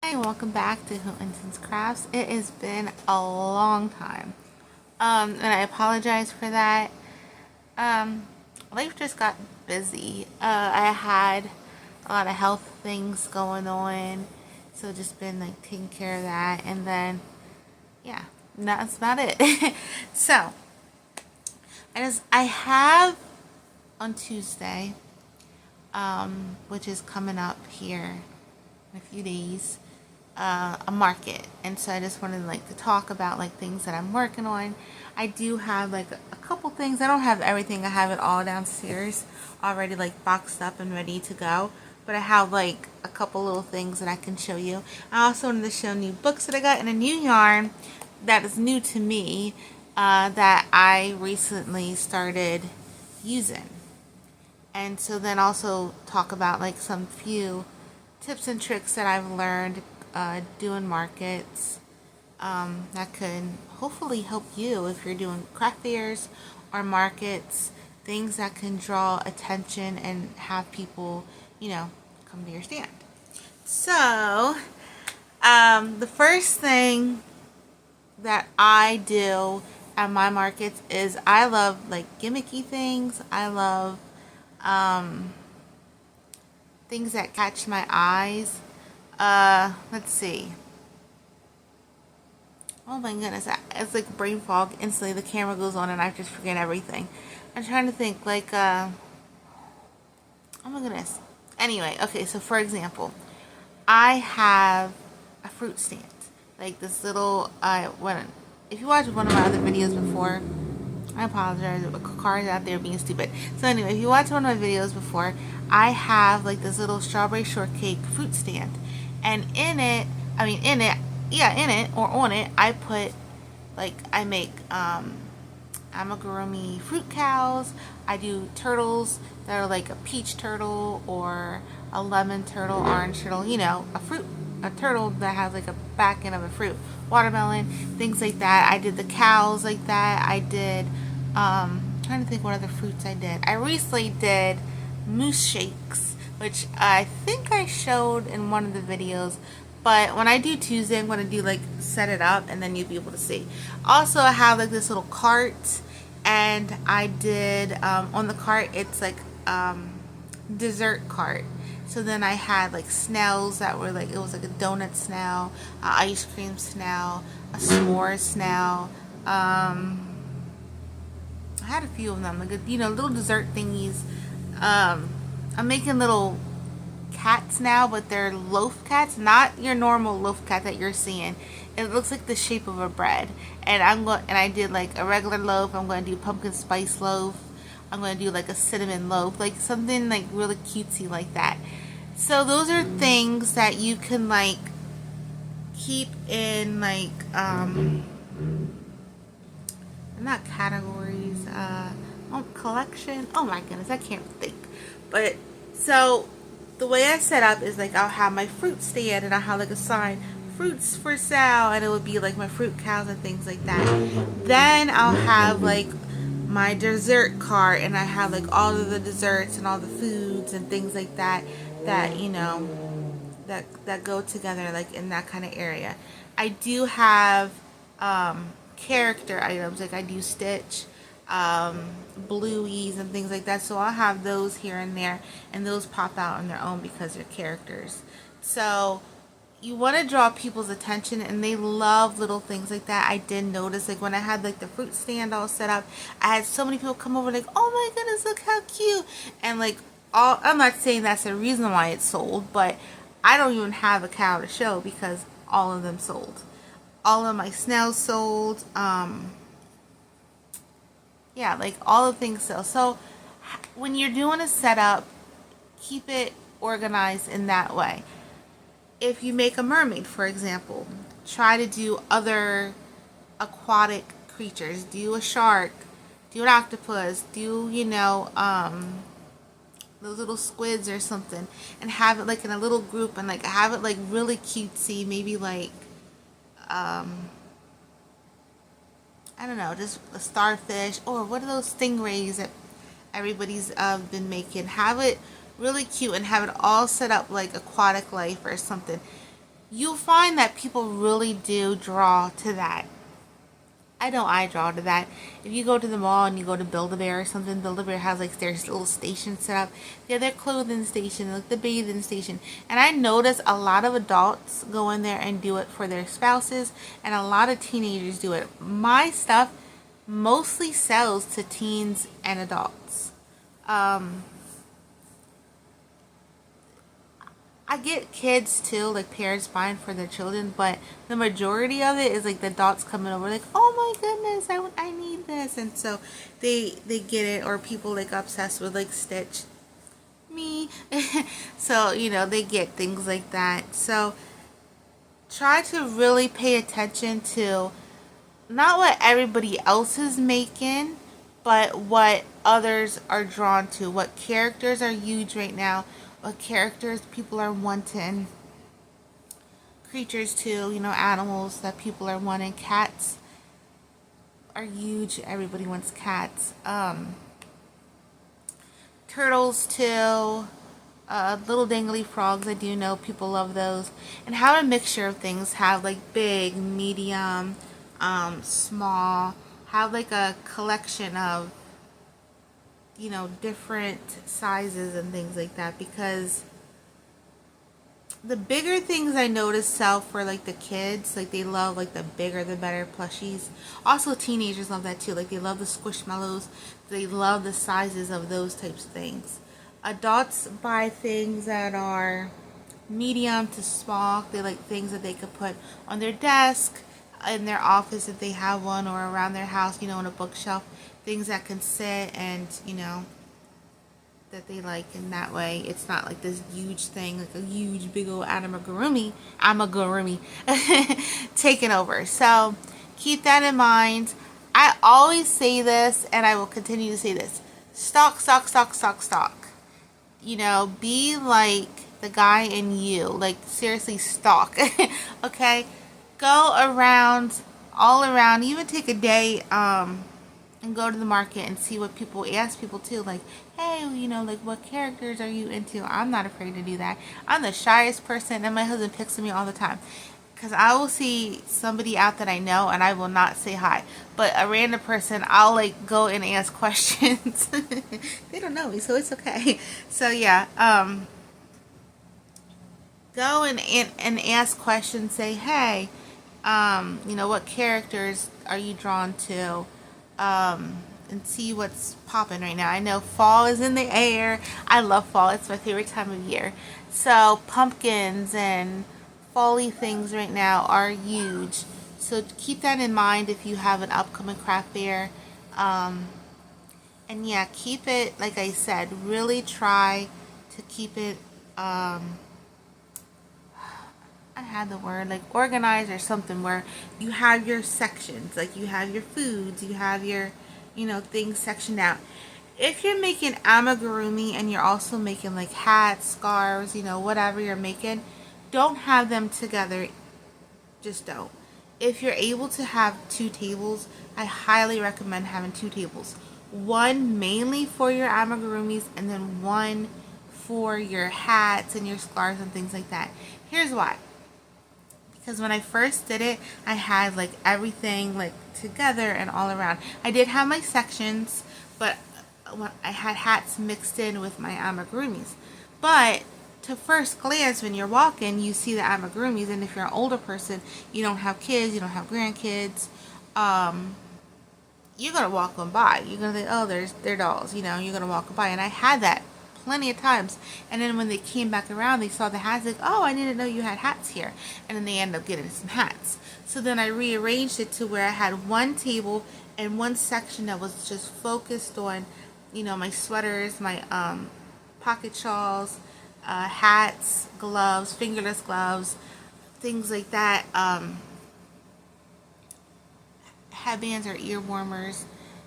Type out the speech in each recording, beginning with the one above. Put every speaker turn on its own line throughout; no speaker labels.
Hi, welcome back to Hilton's Crafts. It has been a long time, and I apologize for that. Um, Life just got busy. I had a lot of health things going on, so just been like taking care of that, and then yeah, that's about it. So I have on Tuesday, which is coming up here in a few days, a market, and so I just wanted like to talk about like things that I'm working on. I do have like a couple things. I don't have everything. I have it all downstairs already like boxed up and ready to go, but I have like a couple little things that I can show you. I also wanted to show new books that I got and a new yarn that is new to me, that I recently started using. And so then also talk about like some few tips and tricks that I've learned doing markets, that could hopefully help you if you're doing craft fairs or markets, things that can draw attention and have people, come to your stand. So, the first thing that I do at my markets is I love like gimmicky things. I love things that catch my eyes. Let's see. Oh my goodness, it's like brain fog. Instantly, the camera goes on and I just forget everything. I'm trying to think, like, oh my goodness. Anyway, okay, so for example, I have a fruit stand. Like this little, if you watched one of my other videos before, I apologize, cars out there being stupid. So anyway, if you watched one of my videos before, I have like this little strawberry shortcake fruit stand. And in it or on it, I put, like, I make amigurumi fruit cows. I do turtles that are like a peach turtle or a lemon turtle, orange turtle, a turtle that has like a back end of a fruit, watermelon, things like that. I did the cows like that. I did, trying to think what other fruits I did. I recently did moose shakes, which I think I showed in one of the videos. But when I do Tuesday, I'm going to do like set it up and then you'll be able to see. Also, I have like this little cart, and I did, on the cart, it's like dessert cart. So then I had like snails that were like, it was like a donut snail, ice cream snail, a s'more snail. I had a few of them, like, little dessert thingies. I'm making little cats now, but they're loaf cats, not your normal loaf cat that you're seeing. It looks like the shape of a bread, and I did like a regular loaf. I'm going to do pumpkin spice loaf. I'm going to do like a cinnamon loaf, like something like really cutesy like that. So those are things that you can like keep in like, not categories, collection. Oh my goodness, I can't think. But so the way I set up is like I'll have my fruit stand and I'll have like a sign, fruits for sale, and it would be like my fruit cows and things like that. Then I'll have like my dessert cart, and I have like all of the desserts and all the foods and things like that, that that go together like in that kind of area. I do have character items, like I do Stitch, Blueies and things like that. So I'll have those here and there, and those pop out on their own because they're characters. So you want to draw people's attention, and they love little things like that. I did notice, like when I had like the fruit stand all set up, I had so many people come over like, oh my goodness, look how cute. And like, I'm not saying that's the reason why it's sold, but I don't even have a cow to show because all of them sold. All of my snails sold. Yeah, like all the things sell. So when you're doing a setup, keep it organized in that way. If you make a mermaid, for example, try to do other aquatic creatures. Do a shark, do an octopus, do, those little squids or something, and have it like in a little group, and like have it like really cutesy, maybe like, I don't know, just a starfish, or what are those stingrays that everybody's been making. Have it really cute and have it all set up like aquatic life or something. you'll find that people really do draw to that. I know I draw to that. If you go to the mall and you go to Build-A-Bear or something, Build-A-Bear has like their little station set up. They have their clothing station, like the bathing station. And I notice a lot of adults go in there and do it for their spouses, and a lot of teenagers do it. My stuff mostly sells to teens and adults. Um, I get kids too, like parents buying for their children, but the majority of it is like the adults coming over, like, oh my goodness, I need this, and so they get it, or people like obsessed with like Stitch, me, so they get things like that. So try to really pay attention to not what everybody else is making, but what others are drawn to. What characters are huge right now? What characters people are wanting? Creatures too, animals that people are wanting. Cats are huge. Everybody wants cats. Turtles too. Little dangly frogs. I do know people love those. And have a mixture of things. Have like big, medium, small. Have like a collection of different sizes and things like that, because the bigger things I notice sell for like the kids, like they love like the bigger the better plushies. Also teenagers love that too, like they love the squishmallows, they love the sizes of those types of things. Adults buy things that are medium to small. They like things that they could put on their desk, in their office if they have one, or around their house, on a bookshelf. Things that can sit and, that they like in that way. It's not like this huge thing, like a huge big old amigurumi taking over. So keep that in mind. I always say this, and I will continue to say this. Stock, stock, stock, stock, stock. Be like the guy in You. Like, seriously, stalk. Okay? Go around, all around. Even take a day, and go to the market and see what people ask people too. Like, hey, like, what characters are you into? I'm not afraid to do that. I'm the shyest person, and my husband picks on me all the time. Because I will see somebody out that I know, and I will not say hi. But a random person, I'll like go and ask questions. They don't know me, so it's okay. So yeah, go and ask questions. Say, hey, what characters are you drawn to? And see what's popping right now. I know fall is in the air. I love fall. It's my favorite time of year. So pumpkins and fall-y things right now are huge. So keep that in mind if you have an upcoming craft fair. And yeah, keep it, like I said, really try to keep it, I had the word like organized or something, where you have your sections, like you have your foods, you have your, things sectioned out. If you're making amigurumi and you're also making like hats, scarves, whatever you're making, don't have them together. Just don't. If you're able to have two tables, I highly recommend having two tables. One mainly for your amigurumis, and then one for your hats and your scarves and things like that. Here's why. Because when I first did it, I had like everything like together and all around. I did have my sections, but I had hats mixed in with my amigurumis. But to first glance, when you're walking, you see the amigurumis, and if you're an older person, you don't have kids, you don't have grandkids, you're gonna walk them by. You're gonna think, oh, they're dolls. You're gonna walk them by, and I had that plenty of times. And then when they came back around, they saw the hats, like, oh, I didn't know you had hats here. And then they ended up getting some hats. So then I rearranged it to where I had one table and one section that was just focused on, my sweaters, my pocket shawls, hats, gloves, fingerless gloves, things like that. Headbands or ear warmers.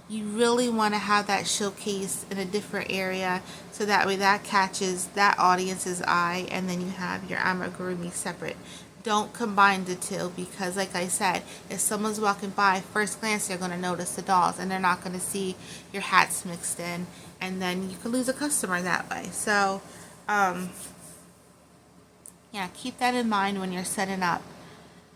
You really want to have that showcased in a different area, so that way that catches that audience's eye, and then you have your amigurumi separate. Don't combine the two, because like I said, if someone's walking by, first glance they're going to notice the dolls, and they're not going to see your hats mixed in, and then you could lose a customer that way. So Yeah, keep that in mind when you're setting up.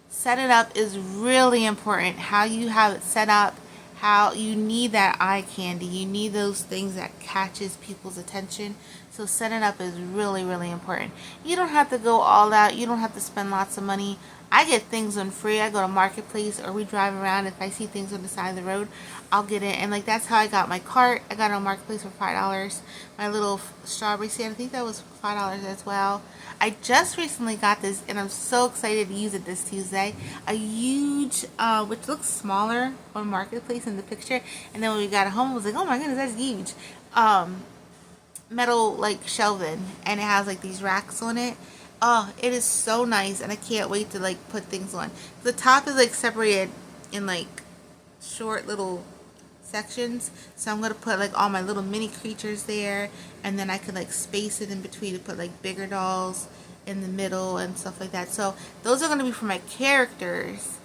Setting up is really important. How you have it set up, how you need that eye candy. You need those things that catches people's attention. So setting up is really, really important. You don't have to go all out. You don't have to spend lots of money. I get things on free. I go to Marketplace or we drive around. If I see things on the side of the road, I'll get it. And like that's how I got my cart. I got it on Marketplace for $5. My little strawberry stand, I think that was $5 as well. I just recently got this and I'm so excited to use it this Tuesday. A huge, which looks smaller on Marketplace in the picture. And then when we got it home, I was like, oh my goodness, that's huge. Metal like shelving, and it has like these racks on it. Oh, it is so nice, and I can't wait to like put things on. The top is like separated in like short little sections, so I'm gonna put like all my little mini creatures there, and then I could like space it in between to put like bigger dolls in the middle and stuff like that. So those are gonna be for my characters,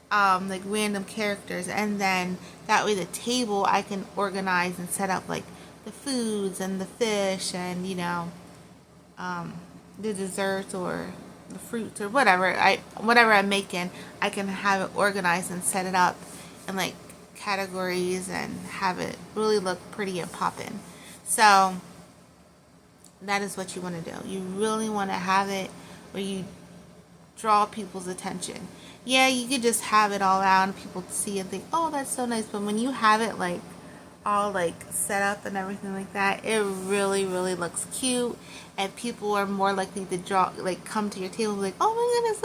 like random characters, and then that way the table I can organize and set up like the foods and the fish and the desserts or the fruits or whatever I'm making. I can have it organized and set it up in like categories and have it really look pretty and poppin'. So that is what you want to do. You really want to have it where you draw people's attention. Yeah, you could just have it all out and people see and think, oh, that's so nice. But when you have it like all like set up and everything like that, it really, really looks cute, and people are more likely to draw, like come to your table and be like, oh my goodness,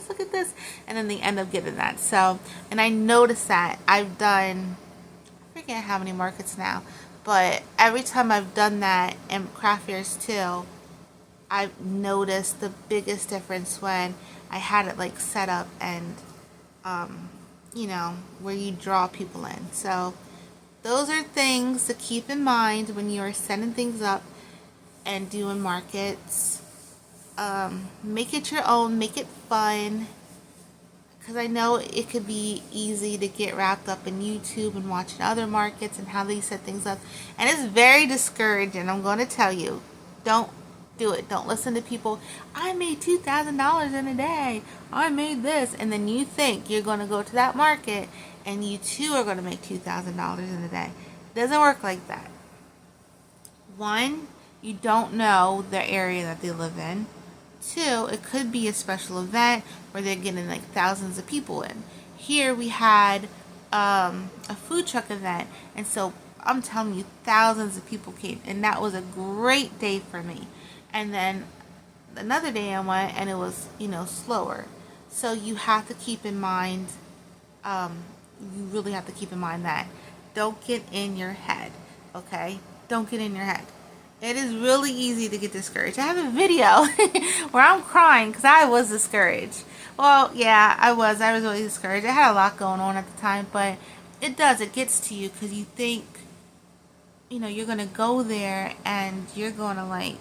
look at this, and then they end up getting that. So, and I noticed that I've done, I forget how many markets now, but every time I've done that in craft fairs too, I've noticed the biggest difference when I had it like set up and where you draw people in. So those are things to keep in mind when you are setting things up and doing markets. Make it your own, make it fun, because I know it could be easy to get wrapped up in YouTube and watching other markets and how they set things up. And it's very discouraging, I'm going to tell you. Don't do it. Don't listen to people. I made $2,000 in a day. I made this. And then you think you're going to go to that market and you too are going to make $2,000 in a day. It doesn't work like that. One, you don't know the area that they live in. Two, it could be a special event where they're getting like thousands of people in. Here we had a food truck event, and so I'm telling you, thousands of people came, and that was a great day for me. And then another day I went, and it was slower. So you have to keep in mind, you really have to keep in mind that don't get in your head, okay? Don't get in your head. It is really easy to get discouraged. I have a video where I'm crying because I was discouraged. Well, yeah, I was really discouraged. I had a lot going on at the time, but it gets to you because you think, you're going to go there and you're going to like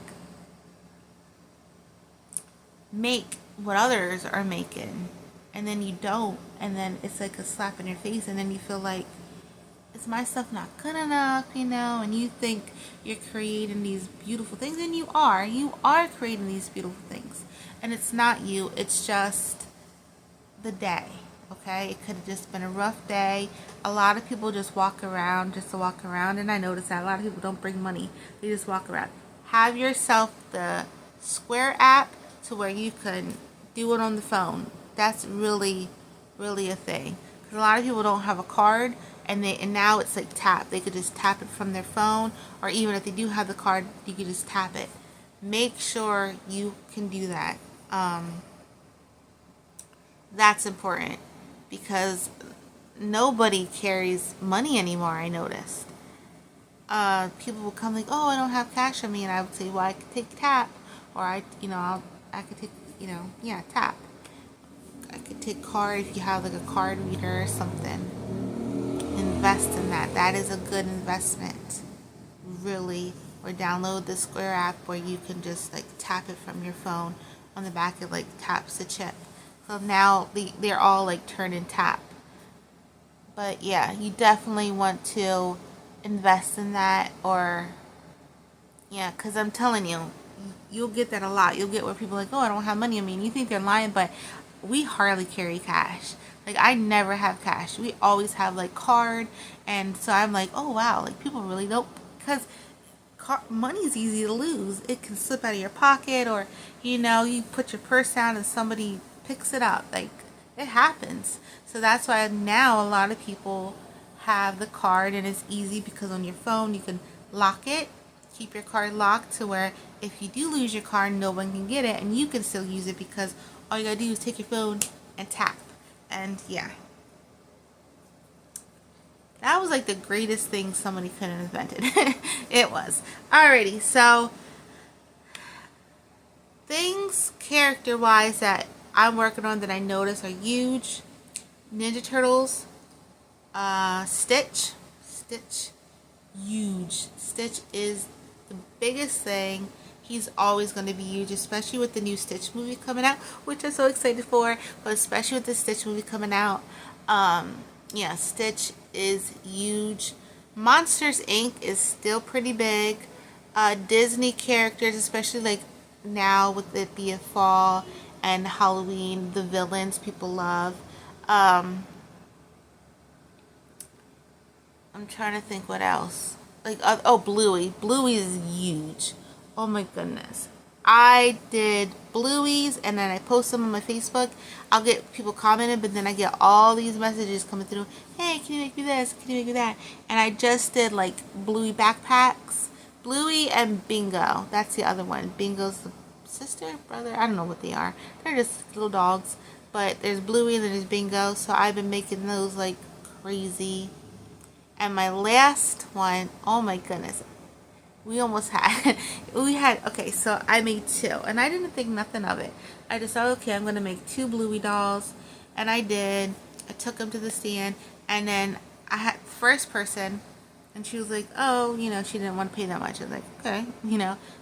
make what others are making, and then you don't, and then it's like a slap in your face, and then you feel like, is my stuff not good enough, and you think you're creating these beautiful things, and you are creating these beautiful things, and it's not you, it's just the day, okay? It could have just been a rough day. A lot of people just walk around just to walk around, and I notice that a lot of people don't bring money, they just walk around. Have yourself the Square app to where you can do it on the phone. That's really, really a thing. Because a lot of people don't have a card, and now it's like tap. They could just tap it from their phone, or even if they do have the card, you could just tap it. Make sure you can do that. That's important because nobody carries money anymore, I noticed. People will come like, oh, I don't have cash on me, and I would say, well, I could take tap, or I could take, tap. I could take card if you have like a card reader or something. Invest in that. That is a good investment, really. Or download the Square app where you can just like tap it from your phone. On the back it like taps the chip. So now they're all like turn and tap. But yeah, you definitely want to invest in that, or because I'm telling you, you'll get that a lot. You'll get where people are like, oh, I don't have money on me. And you think they're lying, but we hardly carry cash. Like, I never have cash. We always have like card. And so I'm like, oh wow, like people really don't, because money's easy to lose. It can slip out of your pocket, or you put your purse down and somebody picks it up. Like, it happens. So that's why now a lot of people have the card, and it's easy because on your phone you can lock it, keep your card locked to where if you do lose your card, no one can get it, and you can still use it because all you gotta do is take your phone and tap. And yeah, that was like the greatest thing somebody could have invented. It was. Alrighty, so things character wise that I'm working on that I notice are huge. Ninja Turtles, Stitch, huge. Stitch is the biggest thing. He's always going to be huge, especially with the new Stitch movie coming out, which I'm so excited for. But especially with the Stitch movie coming out, yeah, Stitch is huge. Monsters Inc. is still pretty big. Disney characters, especially like now with it being fall and Halloween, the villains people love. I'm trying to think what else. Like, oh, Bluey. Bluey is huge. Oh my goodness. I did Bluey's and then I post them on my Facebook. I'll get people commenting, but then I get all these messages coming through. Hey, can you make me this? Can you make me that? And I just did like Bluey backpacks. Bluey and Bingo. That's the other one. Bingo's the sister, brother. I don't know what they are. They're just little dogs. But there's Bluey and then there's Bingo. So I've been making those like crazy. And my last one, oh my goodness, we had, okay, so I made two, and I didn't think nothing of it. I just thought, okay, I'm going to make two Bluey dolls, and I did. I took them to the stand, and then I had the first person, and she was like, oh, she didn't want to pay that much. I was like, okay,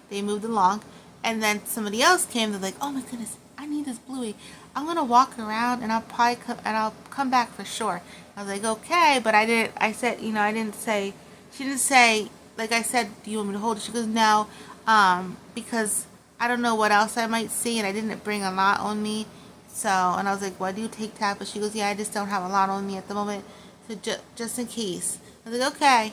they moved along, and then somebody else came, they're like, oh my goodness, I need this Bluey. I'm going to walk around, and I'll come back for sure. I was like, okay, but I said, I didn't say, she didn't say, like I said, do you want me to hold it? She goes, no, because I don't know what else I might see, and I didn't bring a lot on me. So, and I was like, well, I do take tap, but she goes, yeah, I just don't have a lot on me at the moment, so just in case. I was like, okay.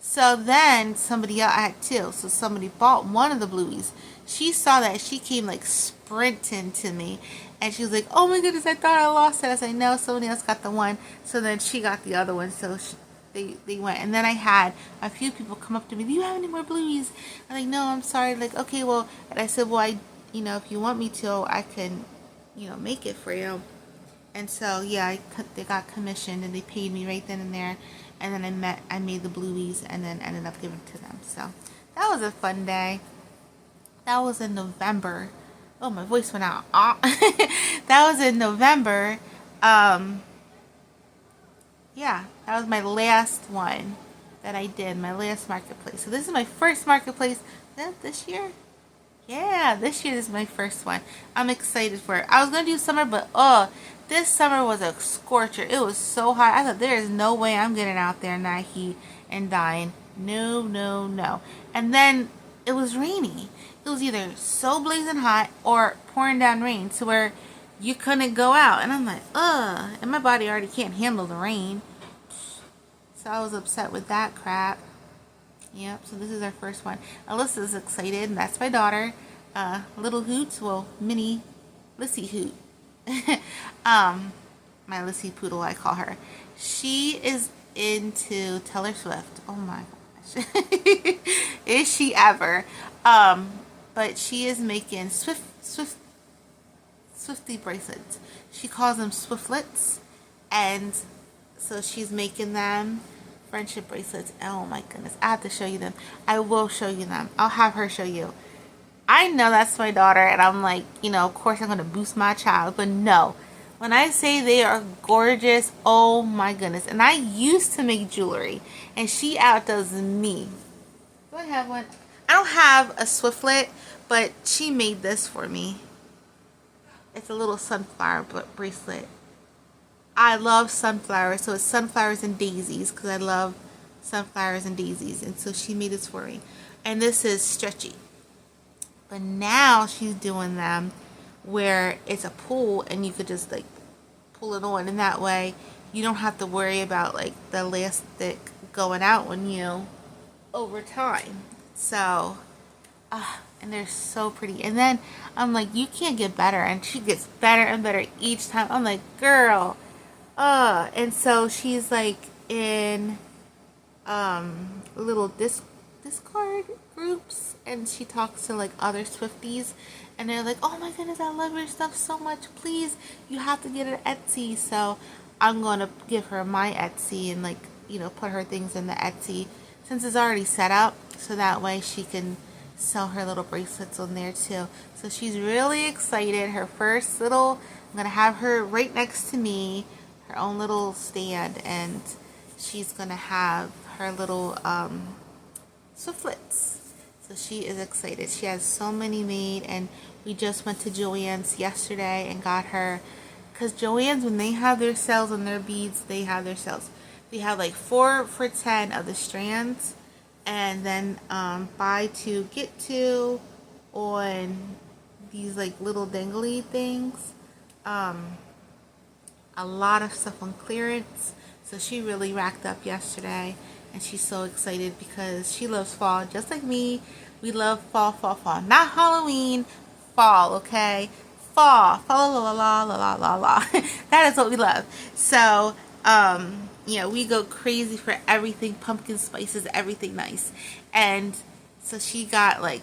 So then somebody else, I had two, so somebody bought one of the Blueys. She saw that, she came like sprinting to me, and she was like, oh my goodness, I thought I lost it. I was like, no, somebody else got the one. So then she got the other one, so they went. And then I had a few people come up to me, do you have any more Blueys? I'm like, no, I'm sorry. Like, okay, well, and I said, well, if you want me to, I can, make it for you. And so, yeah, they got commissioned, and they paid me right then and there. And then I made the Blueys, and then ended up giving to them. So that was a fun day. That was in November. Oh, my voice went out. That was in November. Yeah, that was my last one that I did, my last marketplace. So this is my first marketplace this year. Yeah, this year is my first one. I'm excited for it. I was going to do summer, but this summer was a scorcher. It was so hot. I thought, there is no way I'm getting out there in that heat and dying. No, no, no. And then it was rainy. It was either so blazing hot or pouring down rain to where you couldn't go out. And I'm like, ugh. And my body already can't handle the rain. So I was upset with that crap. Yep, so this is our first one. Alyssa's excited, and that's my daughter. Little Hoots, well, mini Lissy Hoot. My Lissy Poodle, I call her. She is into Taylor Swift. Oh my gosh. Is she ever? But she is making Swifty bracelets. She calls them Swiftlets. And so she's making them. Friendship bracelets. Oh my goodness. I have to show you them. I will show you them. I'll have her show you. I know that's my daughter, and I'm like, of course I'm going to boost my child. But no. When I say they are gorgeous, oh my goodness. And I used to make jewelry, and she outdoes me. Do I have one? I don't have a Swiftlet, but she made this for me. It's a little sunflower bracelet. I love sunflowers, so it's sunflowers and daisies, because I love sunflowers and daisies, and so she made this for me. And this is stretchy. But now she's doing them where it's a pull and you could just like pull it on, and that way you don't have to worry about like the elastic going out on you over time. So, and they're so pretty. And then I'm like, you can't get better, and she gets better and better each time. I'm like, girl, and so she's like in little Discord groups, and she talks to like other Swifties, and they're like, oh my goodness, I love your stuff so much, please, you have to get it at Etsy. So I'm going to give her my Etsy and like, you know, put her things in the Etsy since it's already set up, so that way she can sell her little bracelets on there too. So she's really excited. Her first little, I'm going to have her right next to me, her own little stand, and she's going to have her little Swiftlets. So she is excited. She has so many made, and we just went to Joann's yesterday and got her, because Joann's, when they have their sales on their beads, they have their sales. They have like 4 for $10 of the strands, and then buy 2 get 2 on these like little dangly things. A lot of stuff on clearance. So she really racked up yesterday, and she's so excited because she loves fall just like me. We love fall, fall, fall. Not Halloween, fall, okay? Fall, fall, la, la, la, la, la, la. That is what we love. So, you know, we go crazy for everything, pumpkin spices, everything nice. And so she got like,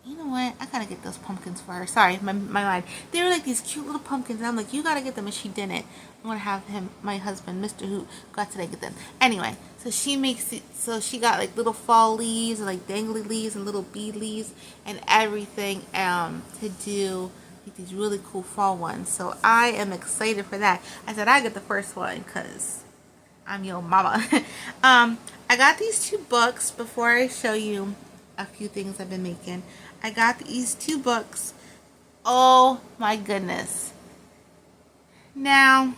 you know what? I gotta get those pumpkins for her. Sorry, my mind. They were like these cute little pumpkins, and I'm like, you gotta get them, and she didn't. I'm gonna have him, my husband, Mr. Hoot, got today get them. Anyway, so she makes it. So she got like little fall leaves and like dangly leaves and little bead leaves and everything to do like these really cool fall ones. So I am excited for that. I said I get the first one because I'm your mama. I got these 2 books before I show you a few things I've been making. I got these 2 books. Oh my goodness. Now,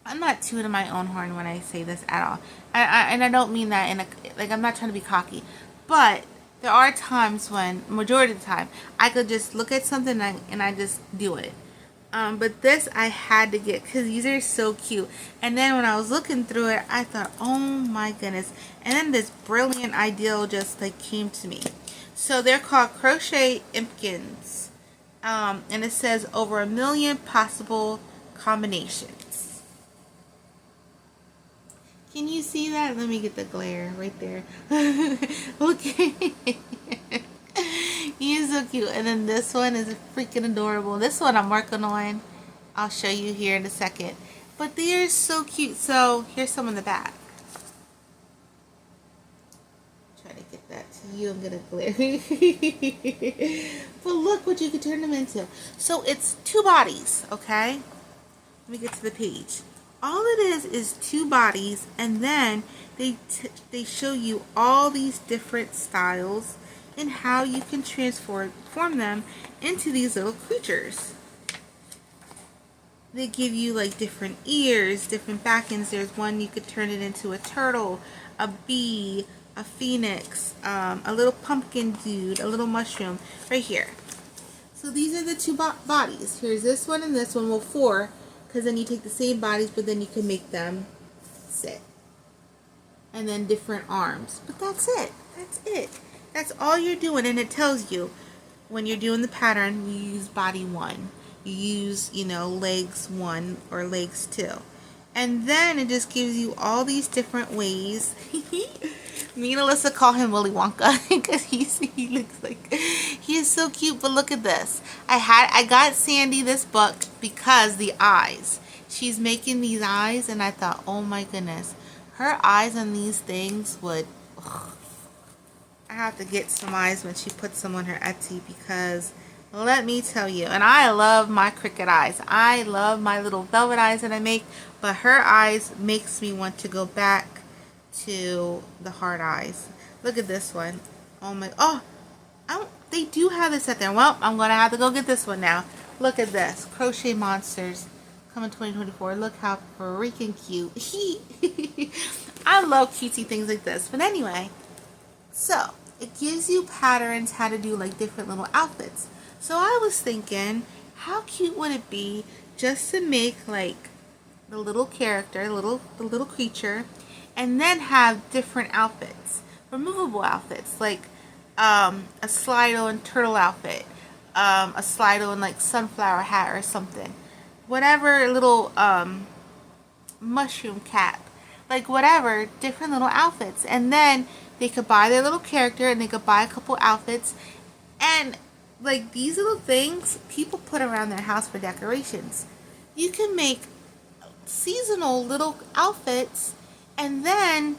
I'm not tooting my own horn when I say this at all. And I don't mean that in a, like, I'm not trying to be cocky. But there are times when, majority of the time, I could just look at something and I just do it. But this I had to get because these are so cute. And then when I was looking through it, I thought, oh my goodness. And then this brilliant idea just like came to me. So they're called Crochet Impkins. And it says over 1 million possible combinations. Can you see that? Let me get the glare right there. Okay. He is so cute. And then this one is freaking adorable. This one I'm working on. I'll show you here in a second. But they are so cute. So here's some in the back. Try to get that to you. I'm gonna glare. But look what you can turn them into. So it's 2 bodies, okay? Let me get to the page. All it is 2 bodies, and then they show you all these different styles and how you can transform them into these little creatures. They give you like different ears, different back ends. There's one you could turn it into a turtle, a bee, a phoenix, a little pumpkin dude, a little mushroom, right here. So these are the 2 bodies. Here's this one and this one. Well, 4, because then you take the same bodies, but then you can make them sit. And then different arms. But that's it. That's it. That's all you're doing, and it tells you when you're doing the pattern, you use body 1. You use, you know, legs 1 or legs 2. And then it just gives you all these different ways. Me and Alyssa call him Willy Wonka because he looks like, he is so cute. But look at this. I got Sandy this book because the eyes. She's making these eyes, and I thought, oh my goodness, her eyes on these things would. Ugh. I have to get some eyes when she puts them on her Etsy, because let me tell you, and I love my Cricut eyes. I love my little velvet eyes that I make, but her eyes makes me want to go back to the hard eyes. Look at this one. Oh my, they do have this at there. Well, I'm going to have to go get this one now. Look at this. Crochet Monsters coming 2024. Look how freaking cute. I love cutesy things like this. But anyway, so it gives you patterns how to do like different little outfits. So I was thinking, how cute would it be just to make like the little character, the little creature, and then have different outfits, removable outfits, like a Slido and turtle outfit, a Slido and like sunflower hat or something, whatever little mushroom cap, like whatever, different little outfits, and then they could buy their little character and they could buy a couple outfits, and like these little things people put around their house for decorations. You can make seasonal little outfits, and then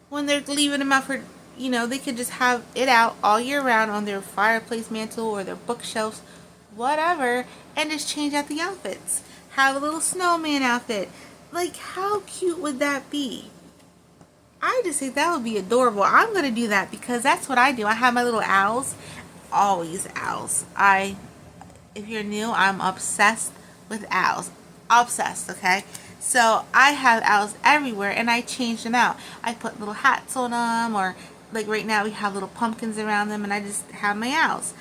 when they're leaving them out for, they can just have it out all year round on their fireplace mantle or their bookshelves, whatever, and just change out the outfits. Have a little snowman outfit. Like, how cute would that be? I just think that would be adorable. I'm going to do that because that's what I do. I have my little owls. Always owls. If you're new, I'm obsessed with owls. Obsessed, okay? So I have owls everywhere and I change them out. I put little hats on them, or like right now we have little pumpkins around them, and I just have my owls.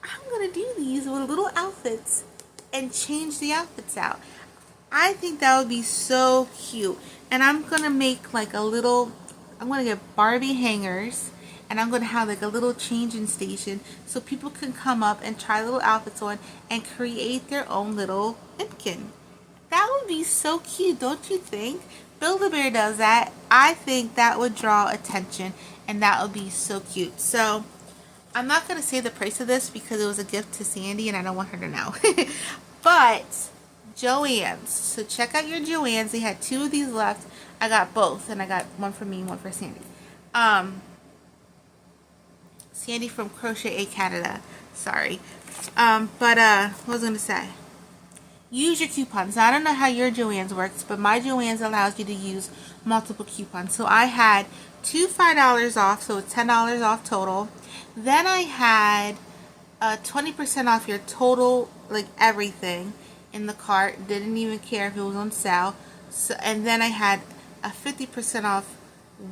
I'm going to do these with little outfits and change the outfits out. I think that would be so cute. And I'm going to make like I'm going to get Barbie hangers, and I'm going to have like a little changing station so people can come up and try little outfits on and create their own little pumpkin. That would be so cute, don't you think? Build-A-Bear does that. I think that would draw attention, and that would be so cute. So I'm not going to say the price of this because it was a gift to Sandy and I don't want her to know. But Joann's. So check out your Joann's. They had 2 of these left. I got both, and I got one for me and one for Sandy. Sandy from Crochet A Canada. Sorry. What was I going to say? Use your coupons. Now, I don't know how your Joann's works, but my Joann's allows you to use multiple coupons. So I had 2 $5 off, so it's $10 off total. Then I had 20% off your total, like everything in the cart. Didn't even care if it was on sale. So, and then I had a 50% off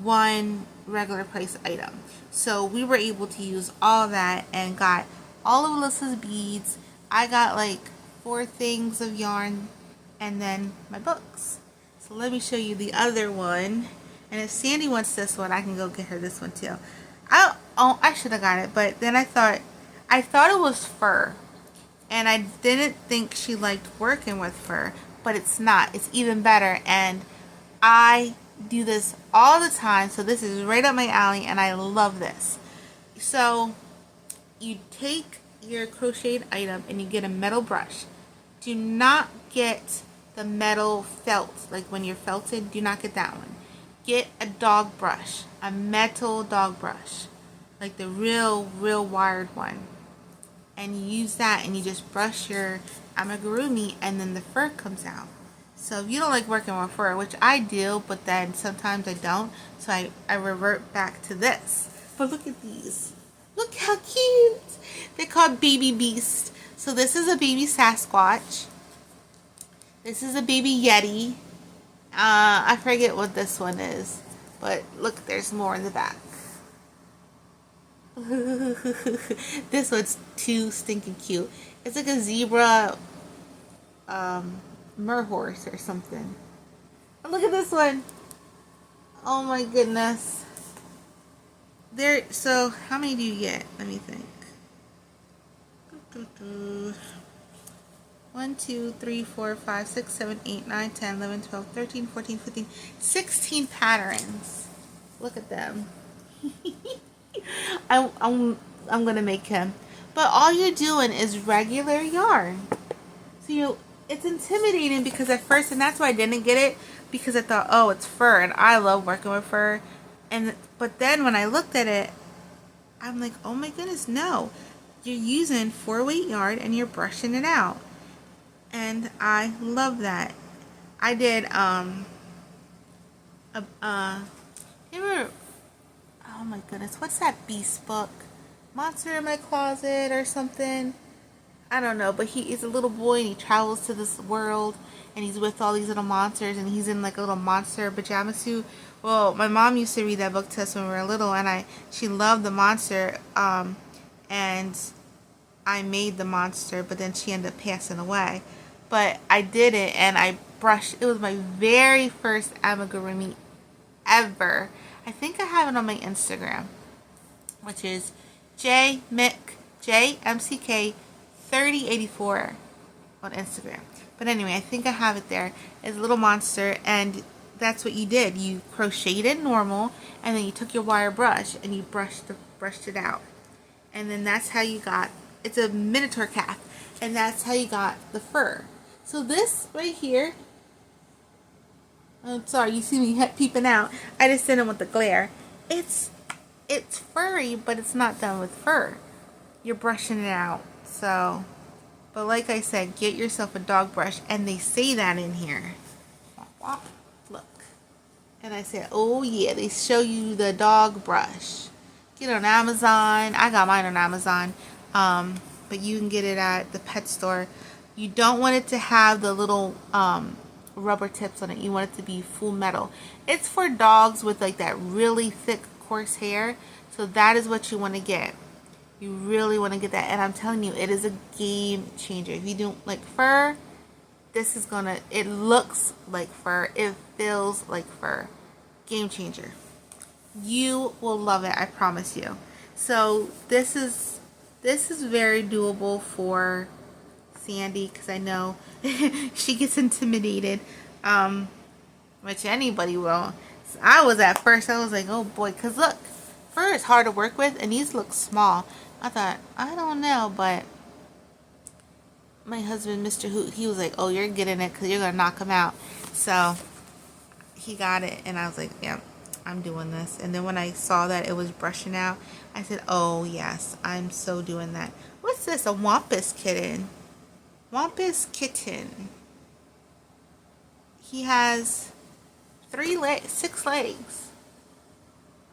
one regular price item. So we were able to use all that and got all of Alyssa's beads. I got like 4 things of yarn and then my books. So let me show you the other one. And if Sandy wants this one, I can go get her this one too. I should have got it, but then I thought it was fur. And I didn't think she liked working with fur, but it's not. It's even better, and I do this all the time, so this is right up my alley, and I love this. So you take your crocheted item and you get a metal brush. Do not get the metal felt, like when you're felted, do not get that one. Get a dog brush, a metal dog brush, like the real wired one. And you use that and you just brush your amigurumi, and then the fur comes out. So if you don't like working with fur, which I do, but then sometimes I don't, so I revert back to this. But look at these. Look how cute. They're called Baby Beast. So this is a baby Sasquatch. This is a baby Yeti. I forget what this one is, but look, there's more in the back. This one's too stinking cute. It's like a zebra merhorse or something. And look at this one. Oh my goodness. So how many do you get? Let me think. 1, 2, 3, 4, 5, 6, 7, 8, 9, 10, 11, 12, 13, 14, 15, 16 patterns. Look at them. I'm gonna make him. But all you're doing is regular yarn. So it's intimidating because at first, and that's why I didn't get it, because I thought, oh, it's fur, and I love working with fur. But then when I looked at it, I'm like, oh my goodness, no. You're using 4-weight yarn and you're brushing it out. And I love that. I did oh my goodness, what's that beast book? Monster in My Closet or something? I don't know, but he is a little boy and he travels to this world and he's with all these little monsters and he's in like a little monster pajama suit. Well, my mom used to read that book to us when we were little, and she loved the monster, and I made the monster, but then she ended up passing away. But I did it, and I brushed. It was my very first amigurumi ever. I think I have it on my Instagram, which is JMCK 3084 on Instagram. But anyway, I think I have it there. It's a little monster, and that's what you did. You crocheted normal, and then you took your wire brush and you brushed it out, and then that's how you got. It's a Minotaur calf, and that's how you got the fur. So this right here. I'm sorry, you see me peeping out. I just did it with the glare. It's furry, but it's not done with fur. You're brushing it out. So, but like I said, get yourself a dog brush, and they say that in here. Look. And I said, oh yeah, they show you the dog brush. Get it on Amazon. I got mine on Amazon. But you can get it at the pet store. You don't want it to have the little rubber tips on it. You want it to be full metal. It's for dogs with like that really thick, coarse hair. So that is what you want to get. You really want to get that. And I'm telling you, it is a game changer. If you don't like fur, this is gonna, it looks like fur. It feels like fur. Game changer. You will love it, I promise you. So this is very doable for Sandy, because I know she gets intimidated, which anybody will. So I was at first, I was like, oh boy, because look, fur is hard to work with, and these look small. I thought, I don't know, but my husband, Mr. Hoot, he was like, oh, you're getting it because you're going to knock him out. So he got it, and I was like, yeah, I'm doing this. And then when I saw that it was brushing out, I said, oh, yes, I'm so doing that. What's this? A Wampus kitten. Wampus kitten. He has 6 legs.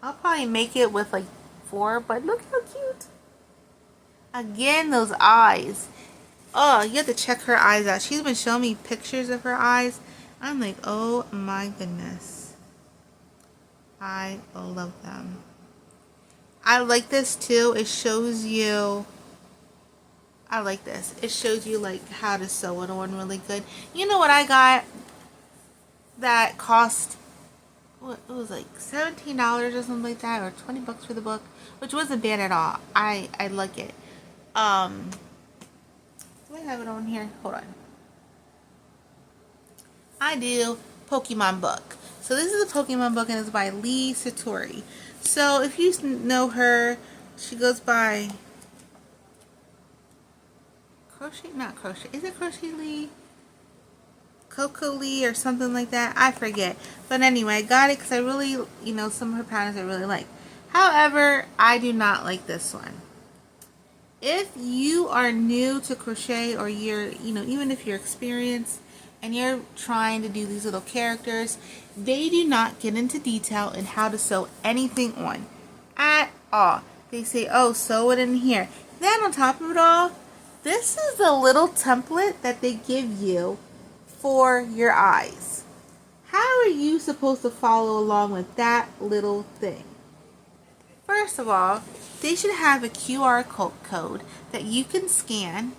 I'll probably make it with like 4, but look how cute. Again, those eyes. Oh, you have to check her eyes out. She's been showing me pictures of her eyes. I'm like, oh my goodness. I love them. I like this too. It shows you, I like this. It shows you like how to sew it on really good. You know what I got that cost, what, it was like $17 or something like that, or 20 bucks for the book, which wasn't bad at all. I like it. Do I have it on here? Hold on. I do. Pokemon book. So this is a Pokemon book, and it's by Lee Satori. So if you know her, she goes by Crochet, not Crochet. Is it Crochet Lee? Coco Lee or something like that. I forget. But anyway, I got it because I really, you know, some of her patterns I really like. However, I do not like this one. If you are new to crochet, or you're, you know, even if you're experienced and you're trying to do these little characters, they do not get into detail in how to sew anything on at all. They say, oh, sew it in here. Then on top of it all, this is the little template that they give you for your eyes. How are you supposed to follow along with that little thing? First of all, they should have a QR code that you can scan,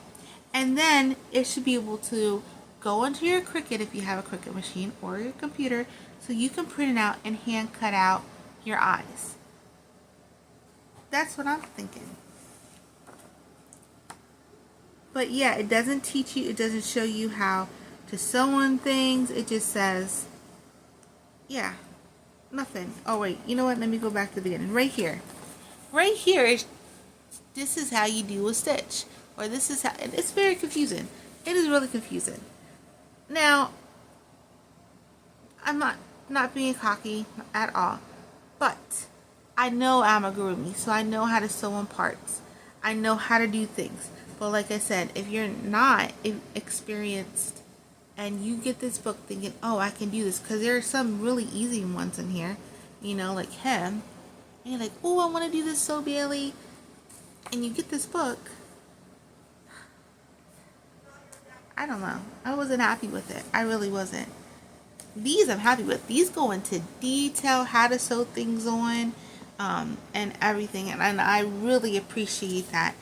and then it should be able to go onto your Cricut if you have a Cricut machine, or your computer, so you can print it out and hand cut out your eyes. That's what I'm thinking. But yeah, it doesn't teach you, it doesn't show you how to sew on things. It just says, yeah, nothing. Oh wait, you know what? Let me go back to the beginning. Right here. Right here is, this is how you do a stitch. Or this is how, it's very confusing. It is really confusing. Now, I'm not being cocky at all. But I know amigurumi, so I know how to sew on parts. I know how to do things. But like I said, if you're not experienced and you get this book thinking, oh, I can do this, because there are some really easy ones in here, you know, like him, and you're like, oh, I want to do this so badly, and you get this book, I don't know. I wasn't happy with it. I really wasn't. These I'm happy with. These go into detail how to sew things on, and everything, and I really appreciate that.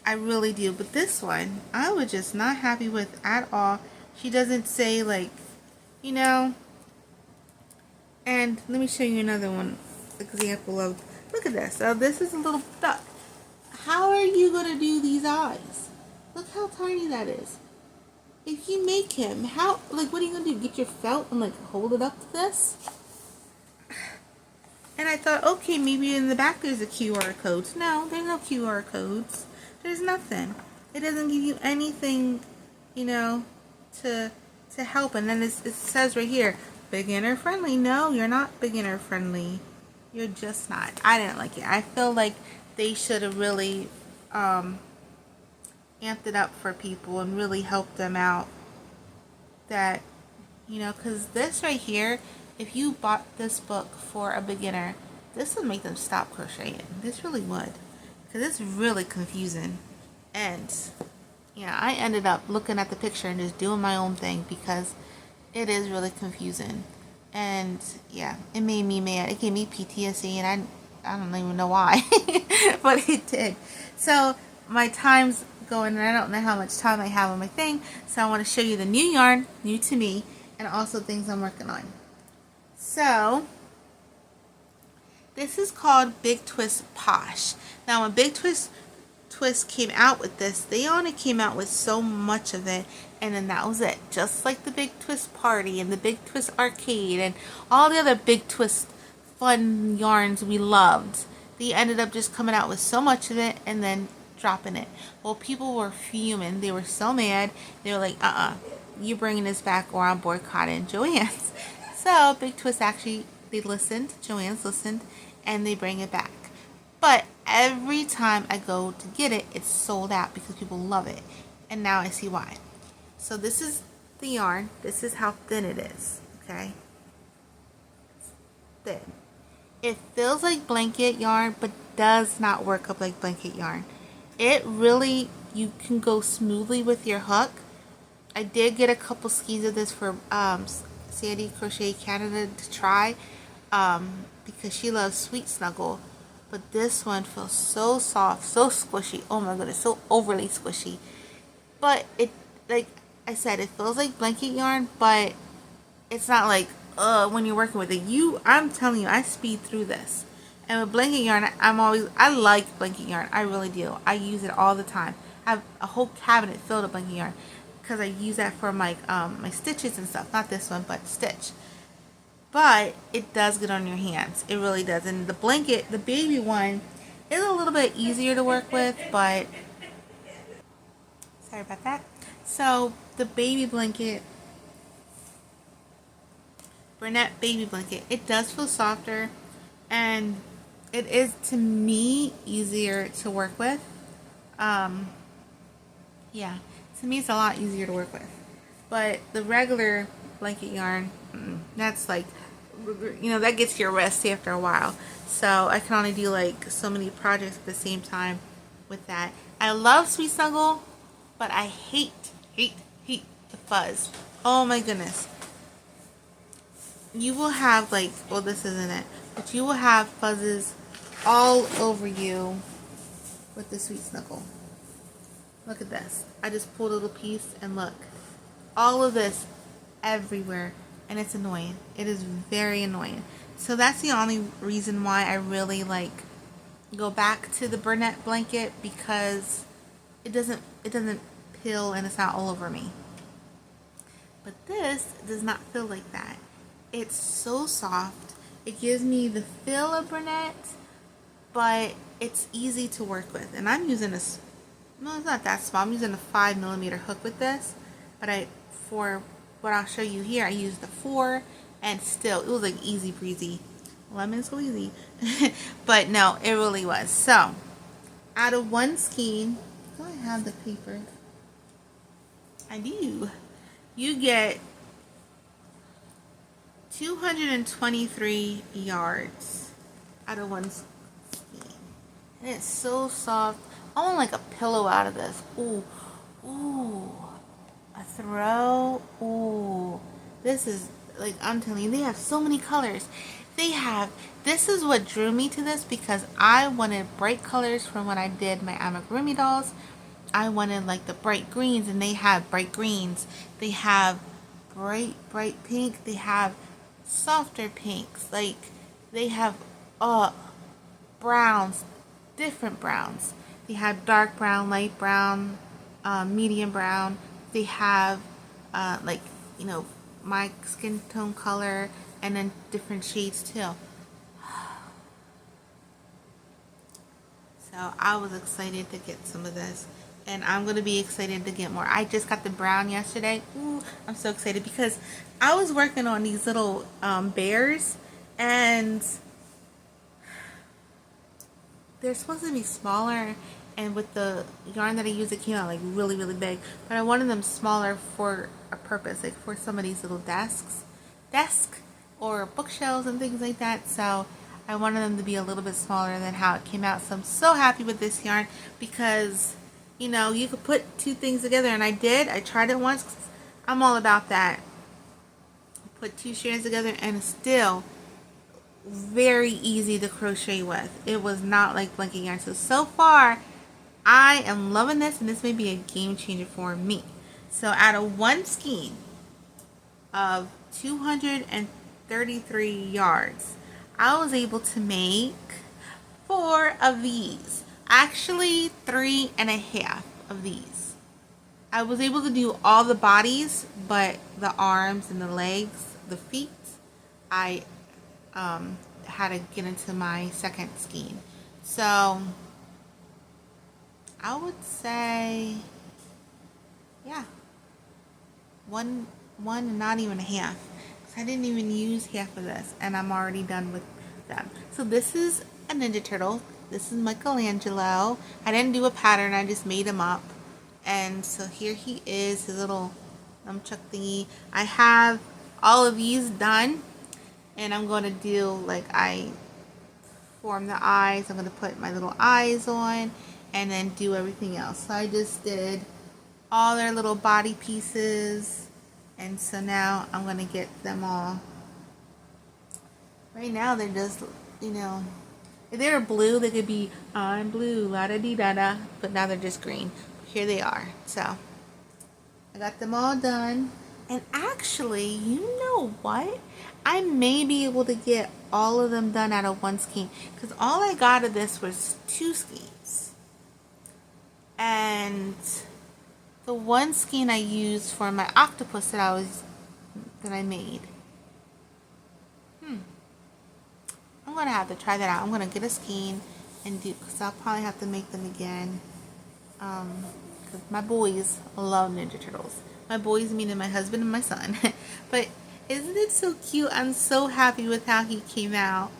I really do. But this one, I was just not happy with at all. She doesn't say, like, you know. And let me show you another one example of. Look at this. So this is a little duck. How are you gonna do these eyes? Look how tiny that is. If you make him, how, like, what are you gonna do? Get your felt and, like, hold it up to this? And I thought, okay, maybe in the back there's a QR code. No, there's no QR codes. There's nothing. It doesn't give you anything, you know, to help. And then it says right here, beginner friendly. No, you're not beginner friendly. You're just not. I didn't like it. I feel like they should have really amped it up for people and really helped them out. That, you know, because this right here, if you bought this book for a beginner, this would make them stop crocheting. This really would. Because it's really confusing. And, yeah, I ended up looking at the picture and just doing my own thing because it is really confusing. And, yeah, it made me mad. It gave me PTSD, and I don't even know why. But it did. So, my time's going, and I don't know how much time I have on my thing. So, I want to show you the new yarn, new to me, and also things I'm working on. So, this is called Big Twist Posh. Now, when Big Twist came out with this, they only came out with so much of it, and then that was it. Just like the Big Twist Party and the Big Twist Arcade and all the other Big Twist fun yarns we loved, they ended up just coming out with so much of it and then dropping it. Well, people were fuming. They were so mad. They were like, you bringing this back or I'm boycotting Joann's. So Big Twist actually, they listened, Joann's listened, and they bring it back. But every time I go to get it, it's sold out because people love it. And now I see why. So this is the yarn. This is how thin it is. Okay? It's thin. It feels like blanket yarn, but does not work up like blanket yarn. It really, you can go smoothly with your hook. I did get a couple skis of this for Sandy Crochet Canada to try because she loves Sweet Snuggle. But this one feels so soft, so squishy. Oh my goodness, so overly squishy. But it, like I said, it feels like blanket yarn, but it's not like, when you're working with it. I'm telling you, I speed through this. And with blanket yarn, I like blanket yarn. I really do. I use it all the time. I have a whole cabinet filled with blanket yarn because I use that for my my stitches and stuff. Not this one, but stitch. But it does get on your hands. It really does. And the blanket, the baby one, is a little bit easier to work with, but sorry about that. So the baby blanket, Bernette baby blanket, it does feel softer, and it is, to me, easier to work with. Yeah, to me it's a lot easier to work with. But the regular blanket yarn, that's like, you know, that gets your rest after a while. So I can only do like so many projects at the same time with that. I love Sweet Snuggle, but I hate the fuzz. Oh my goodness. You will have, like, well, this isn't it, but you will have fuzzes all over you with the Sweet Snuggle. Look at this. I just pulled a little piece and look. All of this everywhere, and it's annoying. It is very annoying. So that's the only reason why I really like go back to the Bernette blanket, because it doesn't peel and it's not all over me. But this does not feel like that. It's so soft. It gives me the feel of Bernette, but it's easy to work with. And I'm using this, no, it's not that small. I'm using a 5mm hook with this, but for what I'll show you here, I used the 4, and still, it was like easy breezy. Lemon so easy. But no, it really was. So, out of one skein, do I have the paper? I do. You get 223 yards out of one skein. And it's so soft. I want like a pillow out of this. Ooh, ooh. A throw. Ooh, this is like, I'm telling you, they have so many colors. This is what drew me to this, because I wanted bright colors from when I did my amigurumi dolls. I wanted like the bright greens, and they have bright greens. They have bright pink. They have softer pinks. Like, they have browns, different browns. They have dark brown, light brown, medium brown. They have like, my skin tone color, and then different shades too. So I was excited to get some of this, and I'm going to be excited to get more. I just got the brown yesterday. Ooh, I'm so excited because I was working on these little bears, and they're supposed to be smaller, and with the yarn that I used, it came out like really, really big. But I wanted them smaller for a purpose, like for some of these little desk or bookshelves and things like that. So I wanted them to be a little bit smaller than how it came out. So I'm so happy with this yarn, because you could put two things together, and I did. I tried it once. I'm all about that. Put two strands together, and still very easy to crochet with. It was not like blanket yarn. So far I am loving this, and this may be a game changer for me. So out of one skein of 233 yards, I was able to make 4 of these. Actually 3.5 of these. I was able to do all the bodies, but the arms and the legs, the feet, I had to get into my second skein. So I would say, yeah, one and not even a half. I didn't even use half of this, and I'm already done with them. So this is a Ninja Turtle. This is Michelangelo. I didn't do a pattern, I just made him up. And so here he is, his little nunchuck thingy. I have all of these done, and I'm going to do, like, I form the eyes. I'm going to put my little eyes on, and then do everything else. So I just did all their little body pieces, and so now I'm going to get them all. Right now they're just, if they were blue, they could be, I'm blue, la da dee da da, but now they're just green. Here they are. So I got them all done. And actually, you know what? I may be able to get all of them done out of one skein, because all I got of this was 2 skeins. And the one skein I used for my octopus that I made. I'm gonna have to try that out. I'm gonna get a skein and do, because I'll probably have to make them again. Because my boys love Ninja Turtles. My boys meaning my husband and my son. But isn't it so cute? I'm so happy with how he came out.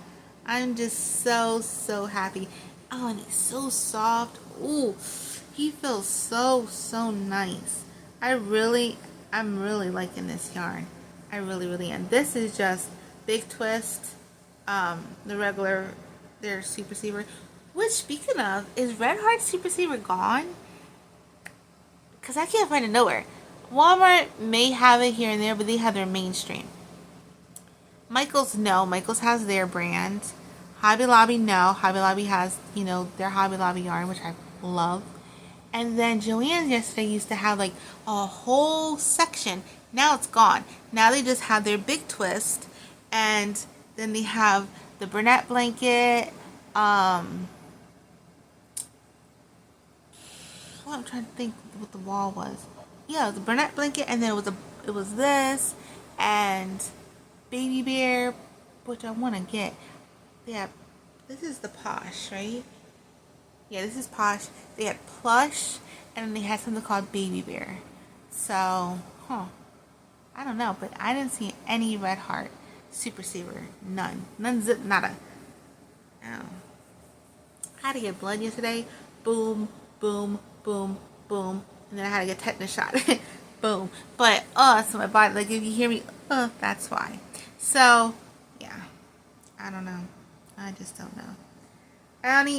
I'm just so happy. Oh, and he's so soft. Ooh, he feels so nice. I'm really liking this yarn. I really am. This is just Big Twist, the regular, their Super Saver. Which, speaking of, is Red Heart Super Saver gone? Because I can't find it nowhere. Walmart may have it here and there, but they have their mainstream. Michaels, no. Michaels has their brand. Hobby Lobby, no. Hobby Lobby has, their Hobby Lobby yarn, which I love. And then Joann's yesterday used to have like a whole section. Now it's gone. Now they just have their Big Twist, and then they have the Bernat blanket. I'm trying to think what the wall was. Yeah, the Bernat blanket, and then it was this and Baby Bear, which I want to get. Yeah, this is the Posh, right? Yeah, this is Posh. They had Plush, and then they had something called Baby Bear. So, I don't know, but I didn't see any Red Heart Super Saver. None, zip, nada. Oh. I had to get blood yesterday. Boom, boom, boom, boom. And then I had to get tetanus shot. Boom. But, so my body, like, if you hear me, that's why. So, yeah. I don't know. I just don't know.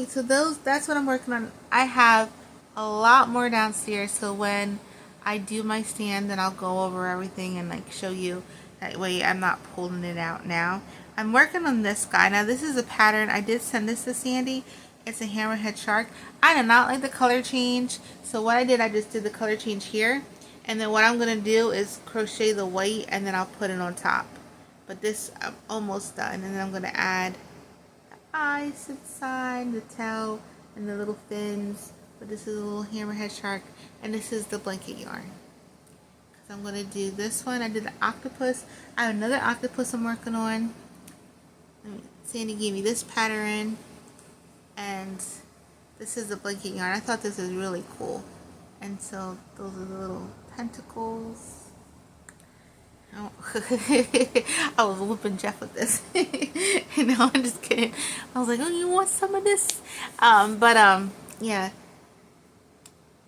So that's what I'm working on. I have a lot more downstairs, so when I do my stand, and I'll go over everything and like show you. That way I'm not pulling it out now. I'm working on this guy. Now this is a pattern. I did send this to Sandy. It's a hammerhead shark. I did not like the color change. So what I did, I just did the color change here. And then what I'm going to do is crochet the white and then I'll put it on top. But this, I'm almost done. And then I'm going to add the eyes to the side, the tail, and the little fins. But this is a little hammerhead shark. And this is the blanket yarn. So I'm going to do this one. I did the octopus. I have another octopus I'm working on. Sandy gave me this pattern. And this is the blanket yarn. I thought this was really cool. And so those are the little tentacles. Oh. I was whooping Jeff with this. No, I'm just kidding. I was like, oh, you want some of this? Yeah.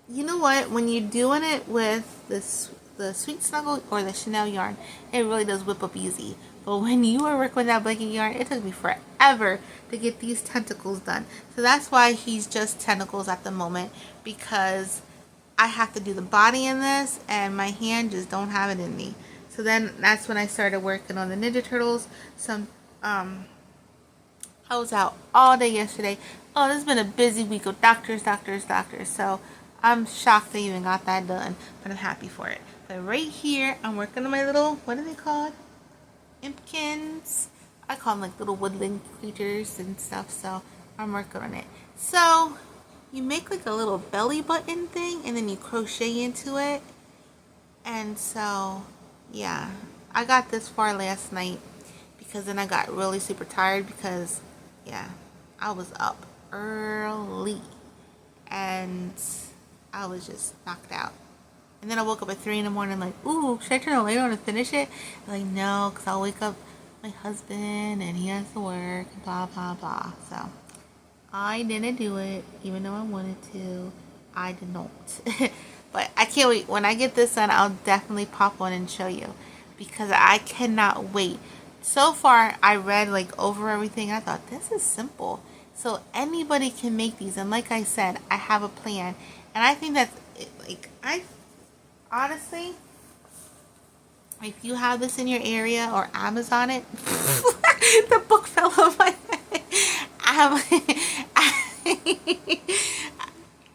You know what? When you're doing it with the Sweet Snuggle or the Chanel yarn, it really does whip up easy. But when you were working with that blanket yarn, it took me forever to get these tentacles done. So that's why he's just tentacles at the moment, because I have to do the body in this and my hand just don't have it in me. So then that's when I started working on the Ninja Turtles. I was out all day yesterday. Oh, this has been a busy week of doctors. So I'm shocked I even got that done, but I'm happy for it. But right here, I'm working on my little, what are they called? Impkins. I call them like little woodland creatures and stuff, so I'm working on it. So you make like a little belly button thing and then you crochet into it. And so yeah, I got this far last night because then I got really super tired because yeah, I was up early and I was just knocked out. And then I woke up at 3 in the morning like, ooh, should I turn the light on and finish it? I'm like, no, because I'll wake up my husband and he has to work, blah, blah, blah. So I didn't do it, even though I wanted to. I did not. But I can't wait. When I get this done, I'll definitely pop on and show you because I cannot wait. So far, I read like over everything. I thought this is simple. So anybody can make these. And like I said, I have a plan. And I think that's like, honestly, if you have this in your area or Amazon it, the book fell off my head.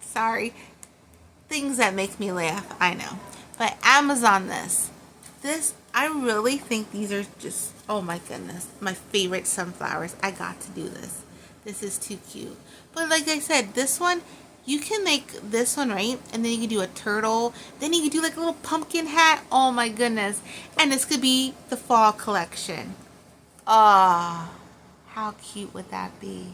Sorry. Things that make me laugh, I know. But Amazon this. I really think these are just, oh my goodness, my favorite sunflowers. I got to do this. This is too cute. But like I said, this one, you can make this one, right? And then you can do a turtle. Then you can do like a little pumpkin hat. Oh my goodness. And this could be the fall collection. Ah, how cute would that be?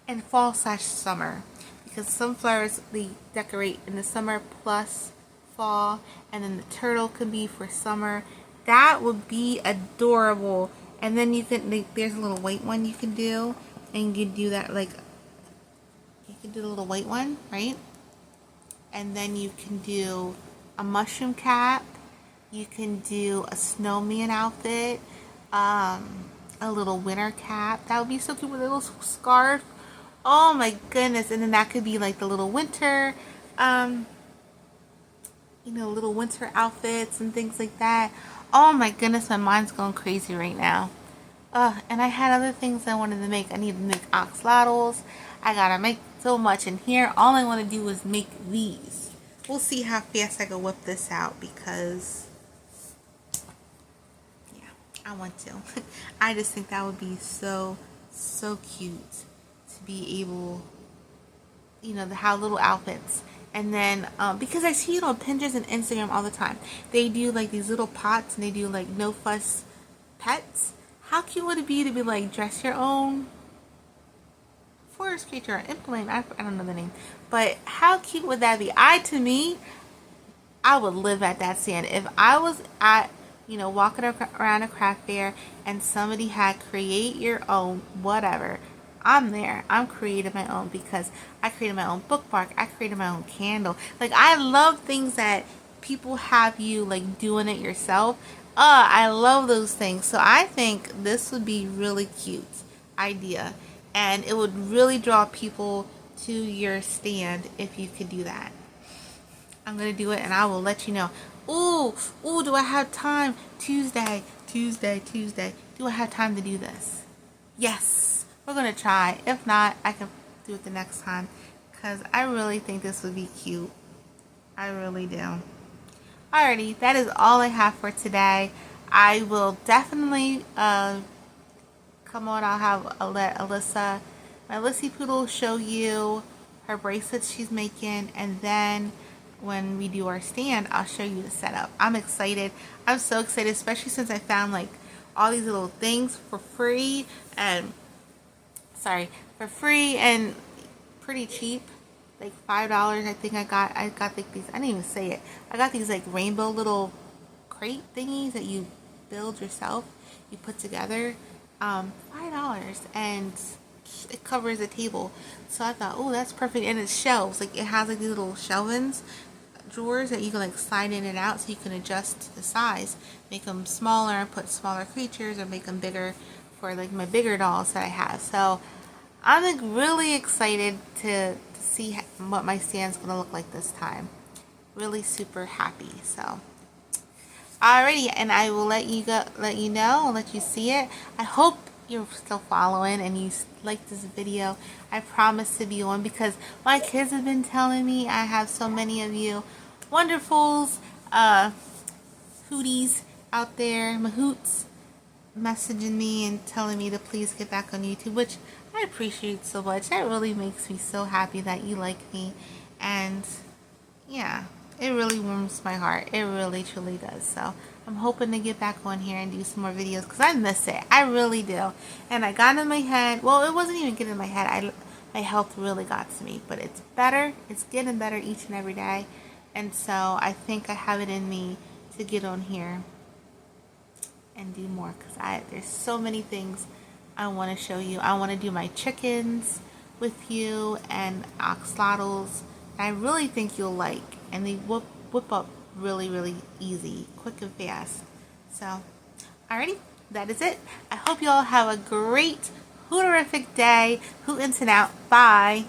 And fall/summer. Because sunflowers, they decorate in the summer plus fall. And then the turtle can be for summer. That would be adorable. And then you can, there's a little white one you can do. And you can do that like, you can do the little white one, right? And then you can do a mushroom cap. You can do a snowman outfit. A little winter cap. That would be so cute with a little scarf. Oh my goodness. And then that could be like the little winter, little winter outfits and things like that. Oh my goodness, my mind's going crazy right now. And I had other things I wanted to make. I need to make axolotls. I gotta make so much in here. All I want to do is make these. We'll see how fast I can whip this out because, yeah, I want to. I just think that would be so, so cute to be able, to have little outfits. And then, because I see it on Pinterest and Instagram all the time. They do like these little pots and they do like no fuss pets. How cute would it be to be like dress your own forest creature or implement? I don't know the name. But how cute would that be? To me, I would live at that stand. If I was at, walking around a craft fair and somebody had create your own whatever, I'm there. I'm creating my own because I created my own bookmark. I created my own candle. Like, I love things that people have you, like, doing it yourself. I love those things. So I think this would be really cute idea. And it would really draw people to your stand if you could do that. I'm gonna do it and I will let you know. Ooh, do I have time? Tuesday. Do I have time to do this? Yes, we're gonna try. If not, I can do it the next time because I really think this would be cute. I really do. Alrighty, that is all I have for today. I will definitely come on. I'll let Alyssa, my Lissy Poodle, show you her bracelets she's making, and then when we do our stand, I'll show you the setup. I'm excited. I'm so excited, especially since I found like all these little things for free and pretty cheap, like $5. I think I got like these. I didn't even say it. I got these like rainbow little crate thingies that you build yourself. You put together. $5, and it covers the table. So I thought, oh, that's perfect. And it shelves. Like it has like these little shelvings, drawers that you can like slide in and out, so you can adjust the size, make them smaller, put smaller creatures, or make them bigger for like my bigger dolls that I have. So I'm like really excited to see what my stand's gonna look like this time. Really super happy. So alrighty, and I will let you know, let you see it. I hope you're still following and you like this video. I promise to be on because my kids have been telling me. I have so many of you wonderfuls, hooties out there, mahoots, messaging me and telling me to please get back on YouTube, which I appreciate so much. That really makes me so happy that you like me, and yeah, it really warms my heart. It really truly does. So I'm hoping to get back on here and do some more videos because I miss it. I really do. And I got in my head. Well, it wasn't even getting in my head. My health really got to me, but it's better. It's getting better each and every day. And so I think I have it in me to get on here and do more because there's so many things I want to show you. I want to do my chickens with you and axolotls. I really think you'll like, and they whip up really, really easy, quick and fast. So, alrighty, that is it. I hope you all have a great, hooterific day. Hootin' out. Bye.